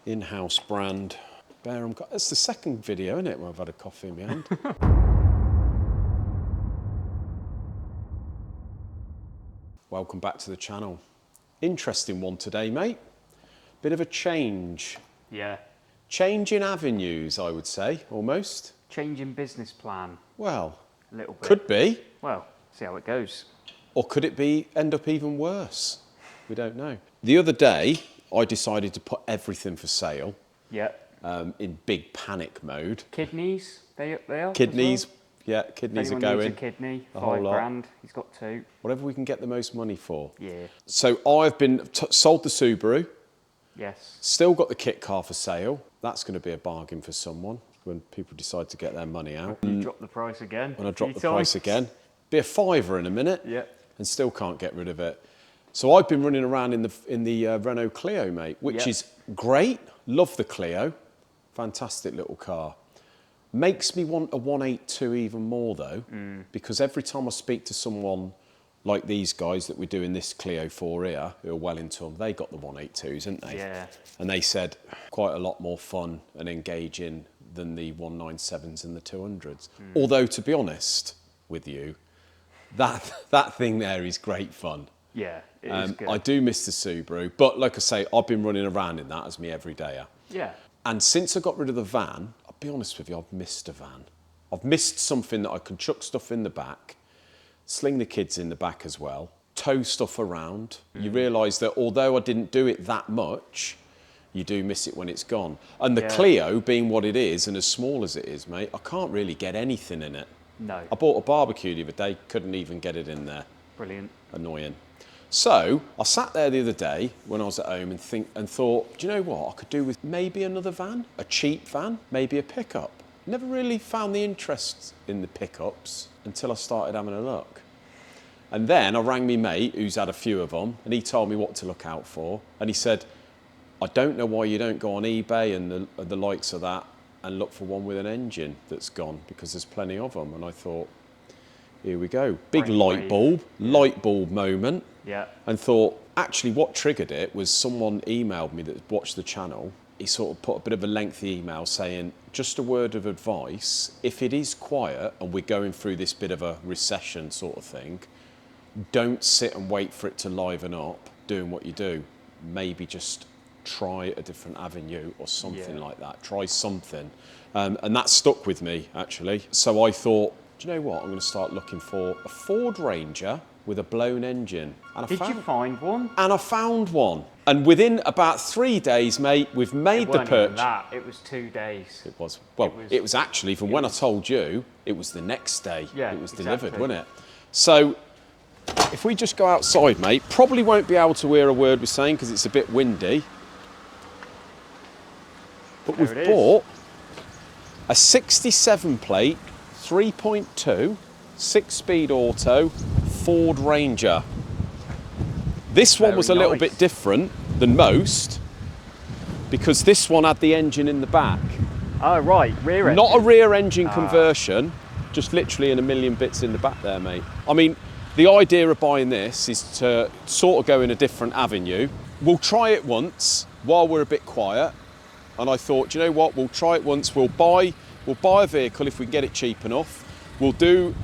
in-house brand Barham. It's the second video, isn't it, where I've had a coffee in my hand. Welcome back to the channel. Interesting one today, mate. Bit of a change. Yeah. Change in avenues, I would say, almost. Change in business plan. Well, a little bit. Could be. Well, see how it goes. Or could it be end up even worse? We don't know. The other day, I decided to put everything for sale. Yeah. In big panic mode. Kidneys, they are. Kidneys, well. yeah, kidneys Anyone are going. needs a kidney, a whole lot. £5. He's got 2. Whatever we can get the most money for. Yeah. So I've been sold the Subaru. Yes. Still got the kit car for sale. That's going to be a bargain for someone when people decide to get their money out. You drop the price again. When I drop the price again, be a £5 in a minute. Yeah. And still can't get rid of it. So I've been running around in the Renault Clio, mate, which is great. Love the Clio. Fantastic little car. Makes me want a 182 even more though, because every time I speak to someone like these guys that we're doing this Clio for here, who are well into them, they got the 182s, haven't they? Yeah. And they said quite a lot more fun and engaging than the 197s and the 200s. Although, to be honest with you, that thing there is great fun. Yeah, it is good. I do miss the Subaru, but like I say, I've been running around in that as me everydayer. Yeah. And since I got rid of the van, I'll be honest with you, I've missed a van. I've missed something that I can chuck stuff in the back, sling the kids in the back as well, tow stuff around. You realise that although I didn't do it that much, you do miss it when it's gone. And the Clio, being what it is and as small as it is, mate, I can't really get anything in it. No. I bought a barbecue the other day, couldn't even get it in there. Brilliant. Annoying. So I sat there the other day when I was at home and thought, do you know what I could do with maybe another van, a cheap van, maybe a pickup. Never really found the interest in the pickups until I started having a look. And then I rang me mate, who's had a few of them, and he told me what to look out for. And he said, I don't know why you don't go on eBay and the likes of that and look for one with an engine that's gone, because there's plenty of them. And I thought, here we go. Big light bulb moment. Yeah. And thought, actually what triggered it was someone emailed me that watched the channel. He sort of put a bit of a lengthy email saying, just a word of advice, if it is quiet and we're going through this bit of a recession sort of thing, don't sit and wait for it to liven up doing what you do. Maybe just try a different avenue or something like that. Try something. And that stuck with me, actually. So I thought, do you know what? I'm going to start looking for a Ford Ranger with a blown engine. And Did you find one? And I found one. And within about 3 days, mate, we've made the purchase. It was 2 days. It was. Well, it was actually, from when I told you, it was the next day it was delivered, wasn't it? So if we just go outside, mate, probably won't be able to hear a word we're saying because it's a bit windy. But we've bought a 67 plate, 3.2, 6-speed auto, Ford Ranger. This one was a little bit different than most because this one had the engine in the back. Oh, right, rear engine. Not a rear engine conversion, just literally in a million bits in the back there, mate. I mean, the idea of buying this is to sort of go in a different avenue. We'll try it once while we're a bit quiet. And I thought, do you know what? We'll try it once. We'll buy a vehicle if we can get it cheap enough. We'll do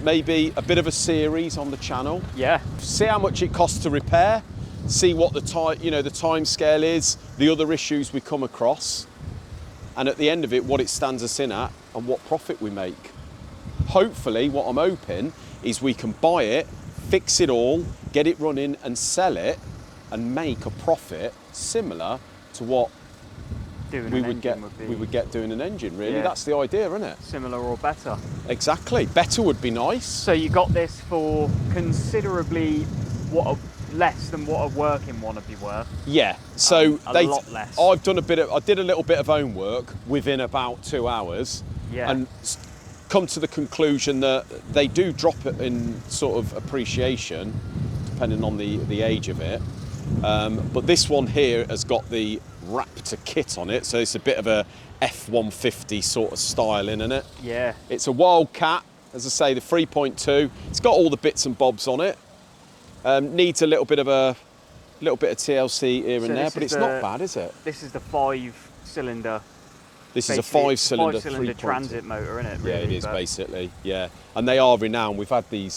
maybe a bit of a series on the channel. Yeah. See how much it costs to repair. See what the time scale is, the other issues we come across, and at the end of it, what it stands us in at and what profit we make. Hopefully, what I'm hoping is we can buy it, fix it all, get it running, and sell it, and make a profit similar to what we would get doing an engine, really. That's the idea, isn't it? Similar or better. Exactly. Better would be nice. So you got this for considerably less than what a working one would be worth. Yeah. So a lot less. I did a little bit of homework within about 2 hours. Yeah. And come to the conclusion that they do drop it in sort of appreciation, depending on the age of it. But this one here has got the Raptor kit on it, so it's a bit of a F-150 sort of styling in it. Yeah. It's a Wildcat, as I say, the 3.2. It's got all the bits and bobs on it. Needs a little bit of a little bit of TLC here So and there, this but is it's not the- bad, is it? This is the 5-cylinder. This is a basically, five-cylinder, five-cylinder 3.2. transit motor, isn't it? Yeah, Really, it is but- basically. Yeah, and they are renowned. We've had the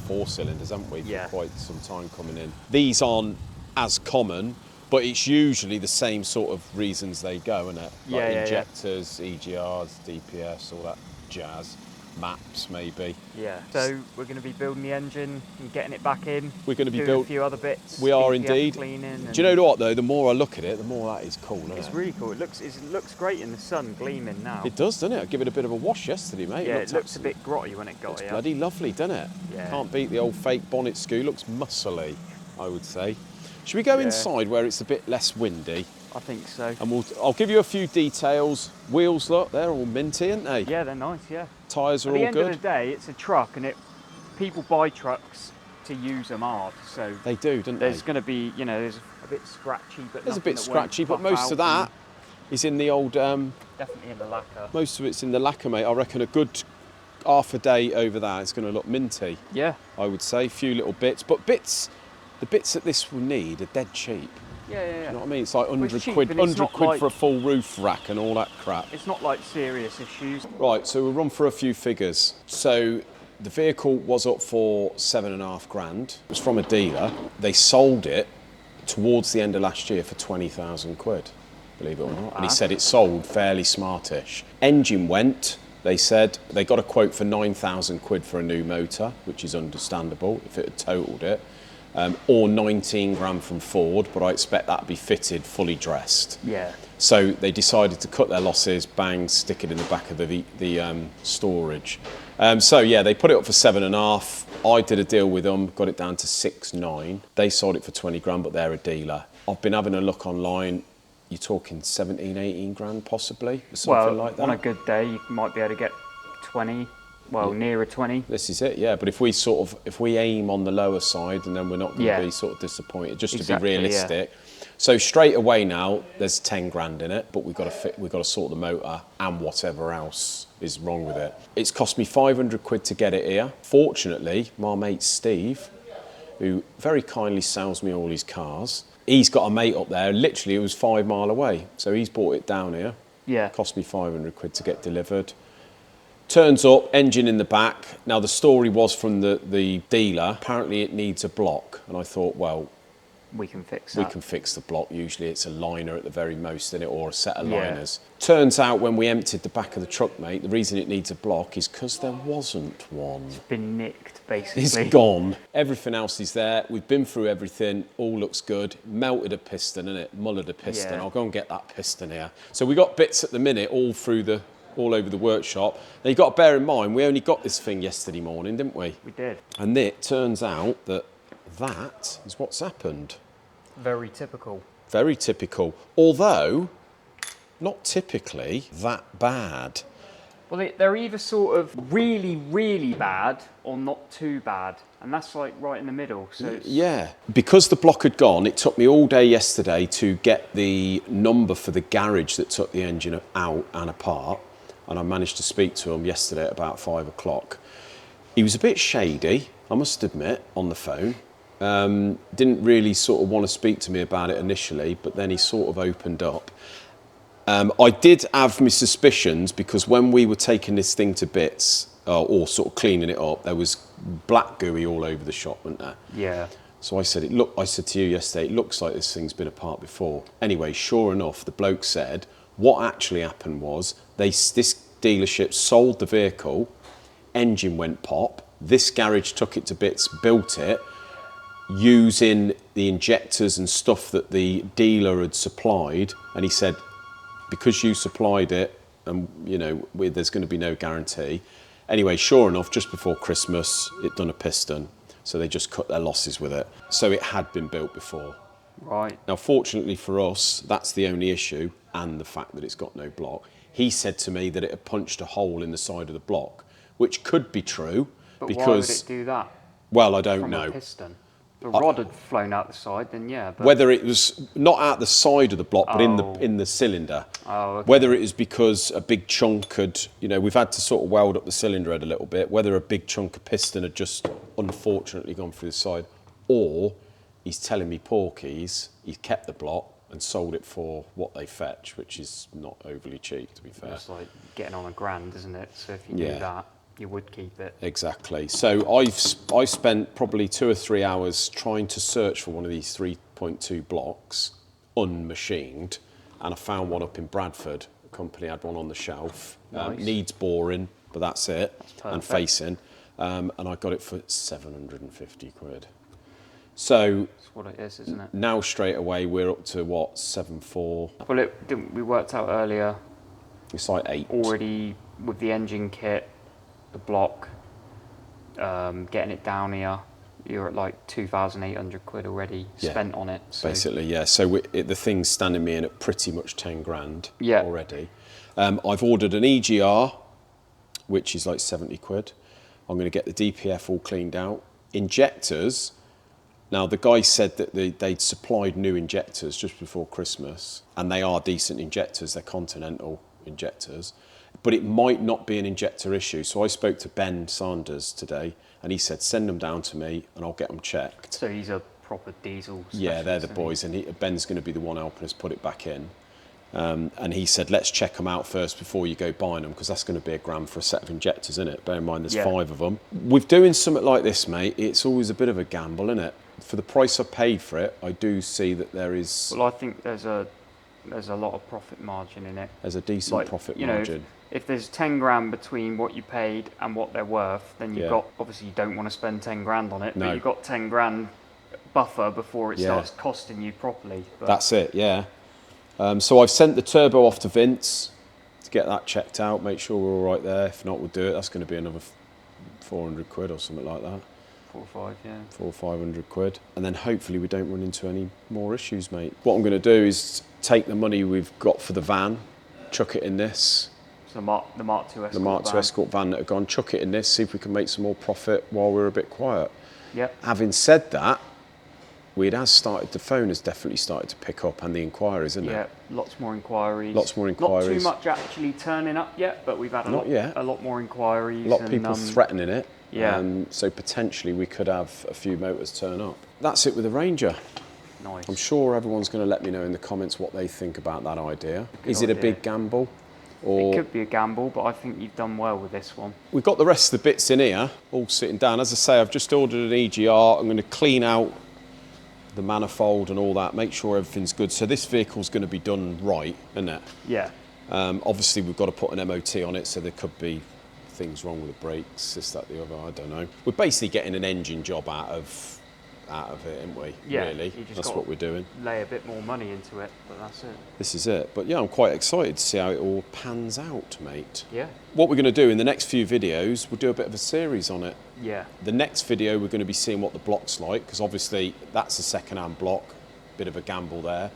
4-cylinders, haven't we, Yeah. for quite some time coming in. These aren't as common, but it's usually the same sort of reasons they go, isn't it? Like Yeah. injectors, EGRs, DPS, all that jazz. Maps, maybe. Yeah. So we're going to be building the engine and getting it back in. We're going to be doing built. a few other bits. We are DPF indeed. Cleaning. Do you know what though? The more I look at it, the more that is cool. Isn't It's it? really cool. It looks great in the sun, gleaming now. It does, doesn't it? I give it a bit of a wash yesterday, mate. Yeah, looked it looks a absolutely- bit grotty when it got It's here. bloody lovely, doesn't it? Yeah. Can't beat the old fake bonnet skew. Looks muscly, I would say. Should we go Yeah. inside where it's a bit less windy? I think so. And I'll give you a few details. Wheels, look, they're all minty, aren't they? Yeah, they're nice. Yeah. Tyres are At the all end good. of the day, it's a truck, and people buy trucks to use them hard. So They do, don't they? there's going to be, there's a bit scratchy, but There's a nothing bit that won't scratchy, but puff most of out that is in the old. and definitely in the lacquer. Most of it's in the lacquer, mate. I reckon a good half a day over that, it's going to look minty. Yeah. I would say a few little bits, but the bits that this will need are dead cheap. Yeah. You know what I mean? It's like 100 cheap, quid, and it's 100 not quid like- for a full roof rack and all that crap. It's not like serious issues. Right, so we'll run for a few figures. So the vehicle was up for 7.5 grand. It was from a dealer. They sold it towards the end of last year for 20,000 quid, believe it or not. And he said it sold fairly smartish. Engine went, they said, they got a quote for 9,000 quid for a new motor, which is understandable if it had totaled it. Or 19 grand from Ford, but I expect that to be fitted, fully dressed. Yeah. So they decided to cut their losses, bang, stick it in the back of the storage. So yeah, they put it up for 7.5. I did a deal with them, got it down to 6.9. They sold it for 20 grand, but they're a dealer. I've been having a look online. You're talking 17, 18 grand possibly, or something like that. On a good day, you might be able to get 20. Well, nearer 20. This is it, yeah. But if we aim on the lower side, and then we're not going to Yeah. be sort of disappointed, just Exactly, to be realistic. So straight away now, there's 10 grand in it, but we've got to sort the motor and whatever else is wrong with it. It's cost me 500 quid to get it here. Fortunately, my mate Steve, who very kindly sells me all his cars, he's got a mate up there. Literally, it was 5 mile away, so he's brought it down here. Yeah. Cost me 500 quid to get delivered. Turns up, engine in the back. Now the story was from the dealer. Apparently it needs a block, and I thought, well, We can fix we that. can fix the block. Usually it's a liner at the very most in it, or a set of Yeah. liners. Turns out when we emptied the back of the truck, mate, the reason it needs a block is because there wasn't one. Been nicked, basically. It's gone. Everything else is there. We've been through everything. All looks good. Melted a piston, innit? Mullered a piston. Yeah. I'll go and get that piston here. So we got bits at the minute all over the workshop. Now you've got to bear in mind, we only got this thing yesterday morning, didn't we? We did. And it turns out that is what's happened. Very typical. Very typical. Although, not typically that bad. Well, they're either sort of really, really bad or not too bad. And that's like right in the middle. So it's, Yeah, because the block had gone, it took me all day yesterday to get the number for the garage that took the engine out and apart. And I managed to speak to him yesterday at about 5 o'clock. He was a bit shady, I must admit, on the phone. Didn't really sort of want to speak to me about it initially, but then he sort of opened up. I did have my suspicions because when we were taking this thing to bits, or sort of cleaning it up, there was black gooey all over the shop, wasn't there? yeah. So I said to you yesterday, it looks like this thing's been apart before. Anyway, sure enough, the bloke said what actually happened was this dealership sold the vehicle, engine went pop, this garage took it to bits, built it, using the injectors and stuff that the dealer had supplied, and he said, because you supplied it, and there's going to be no guarantee. Anyway, sure enough, just before Christmas, it done a piston, so they just cut their losses with it. So it had been built before. Right. Now, fortunately for us, that's the only issue, and the fact that it's got no block. He said to me that it had punched a hole in the side of the block, which could be true, But because, why would it do that? well, I don't From know. a piston. The rod had flown out the side, then yeah. But Whether it was not out the side of the block, but Oh. in the cylinder. Oh, okay. Whether it is because a big chunk had, we've had to sort of weld up the cylinder head a little bit, whether a big chunk of piston had just unfortunately gone through the side, or he's telling me porkies, he's kept the block and sold it for what they fetch, which is not overly cheap, to be fair. It's like getting on £1,000, isn't it? So if you Yeah. do that, you would keep it. Exactly. So I've spent probably 2 or 3 hours trying to search for one of these 3.2 blocks, unmachined, and I found one up in Bradford. A company had one on the shelf. Nice. Needs boring, but that's it, and perfect. facing. And I got it for 750 quid. So That's what it is, isn't it? now straight away we're up to what, 7.4? Well, we worked out earlier, It's like 8. already with the engine kit, the block, getting it down here, you're at like 2,800 quid already Yeah. spent on it. So Basically, yeah. So the thing's standing me in at pretty much 10 grand Yeah. already. I've ordered an EGR, which is like 70 quid. I'm going to get the DPF all cleaned out. Injectors. Now, the guy said that they'd supplied new injectors just before Christmas, and they are decent injectors. They're Continental injectors. But it might not be an injector issue. So I spoke to Ben Sanders today, and he said, send them down to me, and I'll get them checked. So he's a proper diesel Yeah, they're the specialist, boys, and Ben's going to be the one helping us put it back in. And he said, let's check them out first before you go buying them, because that's going to be £1,000 for a set of injectors, isn't it? Bear in mind, there's Yeah. 5 of them. With doing something like this, mate, it's always a bit of a gamble, isn't it? For the price I paid for it, I do see that there's Well, I think there's a lot of profit margin in it. a decent Like, profit you know, margin. if there's 10 grand between what you paid and what they're worth, then you've Yeah. got, obviously you don't want to spend 10 grand on it, No. but you've got 10 grand buffer before it Yeah. starts costing you properly. But That's it, yeah. So I've sent the turbo off to Vince to get that checked out, make sure we're all right there. If not, we'll do it. That's going to be another 400 quid or something like that. 4 or 5, yeah. 400 or 500 quid. And then hopefully we don't run into any more issues, mate. What I'm going to do is take the money we've got for the van, chuck it in this, So the Mark II Escort the Mark II van. Escort van that are gone, chuck it in this, see if we can make some more profit while we're a bit quiet. Yep. Having said that, the phone has definitely started to pick up, and the inquiries, isn't Yeah, it? lots more inquiries. Lots more Not inquiries. too much actually turning up yet, but we've had Not yet. a lot more inquiries. A lot of and, people threatening it. yeah. So potentially we could have a few motors turn up. That's it with the Ranger. Nice. I'm sure everyone's going to let me know in the comments what they think about that idea. Good Is it a idea. big gamble? It Or could be a gamble, but I think you've done well with this one. we've got the rest of the bits in here, all sitting down. As I say, I've just ordered an EGR. I'm going to clean out the manifold and all that, make sure everything's good. So this vehicle's going to be done right, isn't it? Yeah. Obviously, we've got to put an MOT on it, so there could be things wrong with the brakes, this, that, the other, I don't know. We're basically getting an engine job out of it, aren't we? Yeah, Really, you just that's got- what we're doing. Lay a bit more money into it, but that's it. This is it. But yeah, I'm quite excited to see how it all pans out, mate. Yeah. What we're going to do in the next few videos, we'll do a bit of a series on it. Yeah. The next video, we're going to be seeing what the block's like, because obviously that's a second-hand block, bit of a gamble there.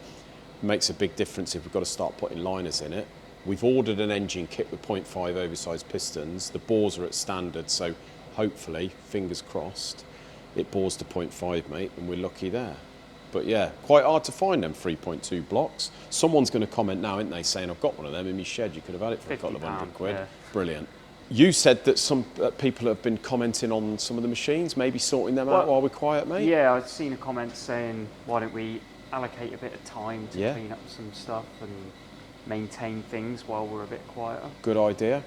It makes a big difference if we've got to start putting liners in it. We've ordered an engine kit with 0.5 oversized pistons. The bores are at standard, so hopefully, fingers crossed, it bores to 0.5, mate, and we're lucky there. But yeah, quite hard to find them 3.2 blocks. Someone's going to comment now, isn't they, saying, I've got one of them in my shed, you could have had it for a couple of £50, £100. yeah. Brilliant. You said that some people have been commenting on some of the machines, maybe sorting them out Well, while we're quiet, mate? Yeah, I've seen a comment saying, why don't we allocate a bit of time to Yeah. clean up some stuff and maintain things while we're a bit quieter. Good idea.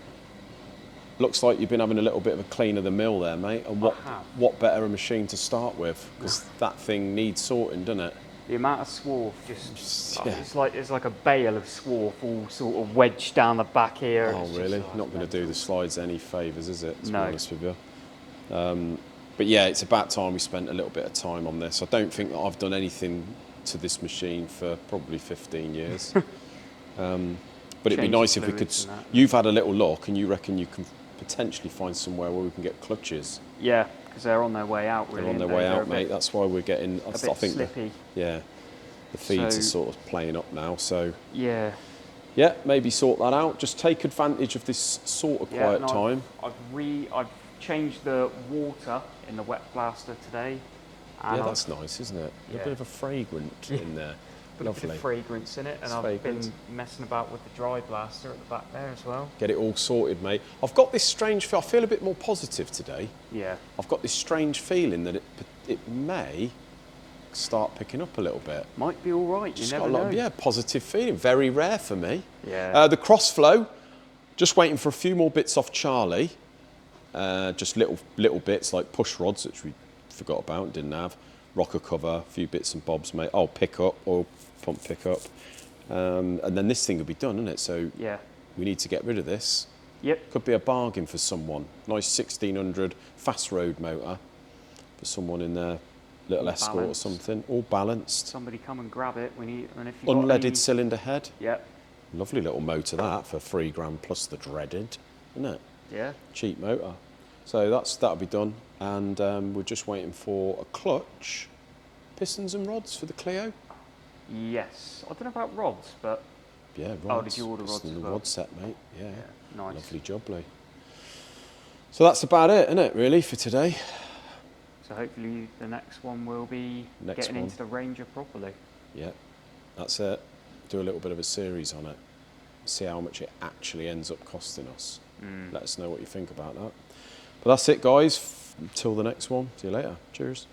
Looks like you've been having a little bit of a clean of the mill there, mate. And I have. what better a machine to start with? Because that thing needs sorting, doesn't it? The amount of swarf just, Yeah. it's like a bale of swarf all sort of wedged down the back here. Oh, It's just, really? it's Not going to do the slides any favours, is it? To No. be honest with you. But yeah, it's about time we spent a little bit of time on this. I don't think that I've done anything to this machine for probably 15 years. But it'd be Change the nice if we could. fluids and that. You've had a little look, and you reckon you can potentially find somewhere where we can get clutches. Yeah, because they're on their way out, really. They're on their aren't way they? They're out, a mate. bit- That's why we're getting. I a bit think the- slippy. yeah, the feeds are So- sort of playing up now. So Yeah. yeah, maybe sort that out. Just take advantage of this sort of quiet no, time. I've changed the water in the wet blaster today. And Yeah, I've that's nice, isn't it? A Yeah. bit of a fragrant in there. put a bit Lovely. of fragrance in it, and It's I've fragrant. been messing about with the dry blaster at the back there as well. Get it all sorted, mate. I've got this strange feel. I feel a bit more positive today. Yeah. I've got this strange feeling that it may start picking up a little bit. Might be all right. You Just never got a lot know. of, yeah, positive feeling. Very rare for me. Yeah. The Crossflow, just waiting for a few more bits off Charlie. Just little bits like push rods, which we forgot about, didn't have. Rocker cover, a few bits and bobs, mate. Oh, pickup, oil pump pickup. And then this thing will be done, isn't it? So Yeah. we need to get rid of this. Yep. Could be a bargain for someone. Nice 1600 fast road motor for someone in their little All Escort or balanced. something. All balanced. Somebody come and grab it. We need, and if you Unleaded cylinder head. Yep. Lovely little motor that for £3 plus the dreaded, isn't it? Yeah. Cheap motor. So that'll be done. And we're just waiting for a clutch, pistons and rods for the Clio. Yes. I don't know about rods, but Yeah, rods. Oh, did you order rods Piston as and well? rod set, mate. Yeah. nice. Lovely job, Lee. So that's about it, isn't it, really, for today? So hopefully the next one will be Next getting one. into the Ranger properly. Yeah, that's it. Do a little bit of a series on it. See how much it actually ends up costing us. Let us know what you think about that. But that's it, guys. Until the next one. See you later. Cheers.